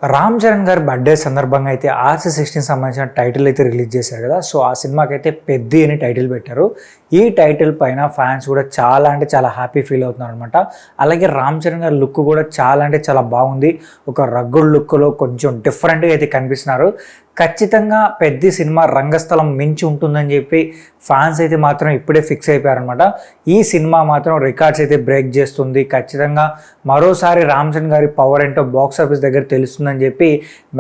రామ్ చరణ్ గారి బర్త్డే సందర్భంగా అయితే RC16 సంబంధించిన టైటిల్ అయితే రిలీజ్ చేశారు కదా. సో ఆ సినిమాకి అయితే పెద్ది అని టైటిల్ పెట్టారు. ఈ టైటిల్ పైన ఫ్యాన్స్ కూడా చాలా అంటే చాలా హ్యాపీ ఫీల్ అవుతున్నారు అనమాట. అలాగే రామ్ చరణ్ గారి లుక్ కూడా చాలా అంటే చాలా బాగుంది. ఒక రగ్గుడ్ లుక్లో కొంచెం డిఫరెంట్గా అయితే కనిపిస్తున్నారు. ఖచ్చితంగా పెద్ద సినిమా రంగస్థలం మించి ఉంటుందని చెప్పి ఫ్యాన్స్ అయితే మాత్రం ఇప్పుడే ఫిక్స్ అయిపోయారనమాట. ఈ సినిమా మాత్రం రికార్డ్స్ అయితే బ్రేక్ చేస్తుంది. ఖచ్చితంగా మరోసారి రామ్ చరణ్ గారి పవర్ ఏంటో బాక్స్ ఆఫీస్ దగ్గర తెలుస్తుందని చెప్పి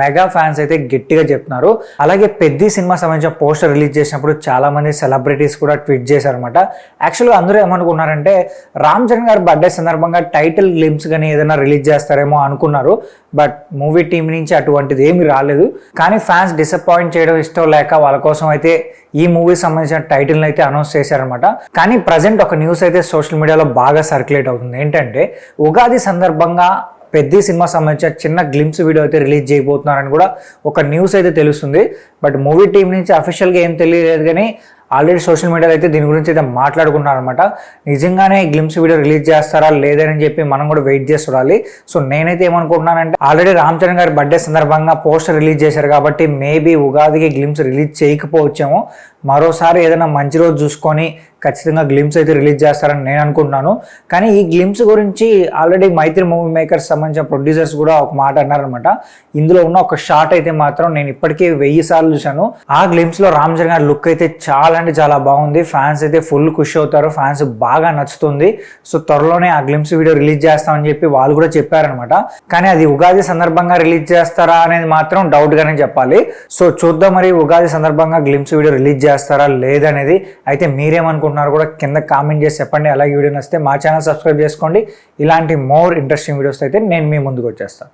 మెగా ఫ్యాన్స్ అయితే గట్టిగా చెప్తున్నారు. అలాగే పెద్ద సినిమా సంబంధించిన పోస్టర్ రిలీజ్ చేసినప్పుడు చాలా మంది సెలబ్రిటీస్ కూడా ట్వీట్ చేశారనమాట. యాక్చువల్గా అందరూ ఏమనుకున్నారంటే రామ్ చరణ్ గారి బర్త్డే సందర్భంగా టైటిల్ గ్లిమ్స్ కానీ ఏదైనా రిలీజ్ చేస్తారేమో అనుకున్నారు. బట్ మూవీ టీం నుంచి అటువంటిది ఏమీ రాలేదు. కానీ ఫ్యాన్స్ డిసప్పాయింట్ చేయడం ఇష్టం లేక వాళ్ళ కోసం అయితే ఈ మూవీ సంబంధించిన టైటిల్ని అయితే అనౌన్స్ చేశారనమాట. కానీ ప్రజెంట్ ఒక న్యూస్ అయితే సోషల్ మీడియాలో బాగా సర్క్యులేట్ అవుతుంది. ఏంటంటే ఉగాది సందర్భంగా పెద్ద సినిమా సంబంధించిన చిన్న గ్లిమ్స్ వీడియో అయితే రిలీజ్ చేయబోతున్నారని కూడా ఒక న్యూస్ అయితే తెలుస్తుంది. బట్ మూవీ టీం నుంచి అఫీషియల్గా ఏం తెలియలేదు, కానీ ఆల్రెడీ సోషల్ మీడియాలో అయితే దీని గురించి అయితే మాట్లాడుకున్నారనమాట. నిజంగానే గ్లిమ్స్ వీడియో రిలీజ్ చేస్తారా లేదని చెప్పి మనం కూడా వెయిట్ చేసి చూడాలి. సో నేనైతే ఏమనుకుంటున్నానంటే ఆల్రెడీ రామ్ చరణ్ గారి బర్త్డే సందర్భంగా పోస్టర్ రిలీజ్ చేశారు కాబట్టి మేబీ ఉగాదికి గ్లిమ్స్ రిలీజ్ చేయకపోవచ్చేమో. మరోసారి ఏదైనా మంచి రోజు చూసుకొని ఖచ్చితంగా గ్లిమ్స్ అయితే రిలీజ్ చేస్తారని నేను అనుకుంటున్నాను. కానీ ఈ గ్లిమ్స్ గురించి ఆల్రెడీ మైత్రి మూవీ మేకర్స్ సంబంధించిన ప్రొడ్యూసర్స్ కూడా ఒక మాట అన్నారనమాట. ఇందులో ఉన్న ఒక షాట్ అయితే మాత్రం నేను ఇప్పటికే 1000 సార్లు చూశాను. ఆ గ్లిమ్స్ లో రామ్ చరణ్ గారి లుక్ అయితే చాలా అంటే చాలా బాగుంది. ఫ్యాన్స్ అయితే ఫుల్ ఖుషి అవుతారు. ఫ్యాన్స్ బాగా నచ్చుతుంది. సో త్వరలోనే ఆ గ్లిమ్స్ వీడియో రిలీజ్ చేస్తామని చెప్పి వాళ్ళు కూడా చెప్పారనమాట. కానీ అది ఉగాది సందర్భంగా రిలీజ్ చేస్తారా అనేది మాత్రం డౌట్ గానే చెప్పాలి. సో చూద్దాం మరి ఉగాది సందర్భంగా గ్లిమ్స్ వీడియో రిలీజ్ చేస్తారా లేదనేది. అయితే మీరేమనుకుంటున్నారు కూడా కింద కామెంట్ చేసి చెప్పండి. అలాగే వీడియో నచ్చితే మా ఛానల్ సబ్స్క్రైబ్ చేసుకోండి. ఇలాంటి మోర్ ఇంట్రెస్టింగ్ వీడియోస్ అయితే నేను మీ ముందుకు వచ్చేస్తాను.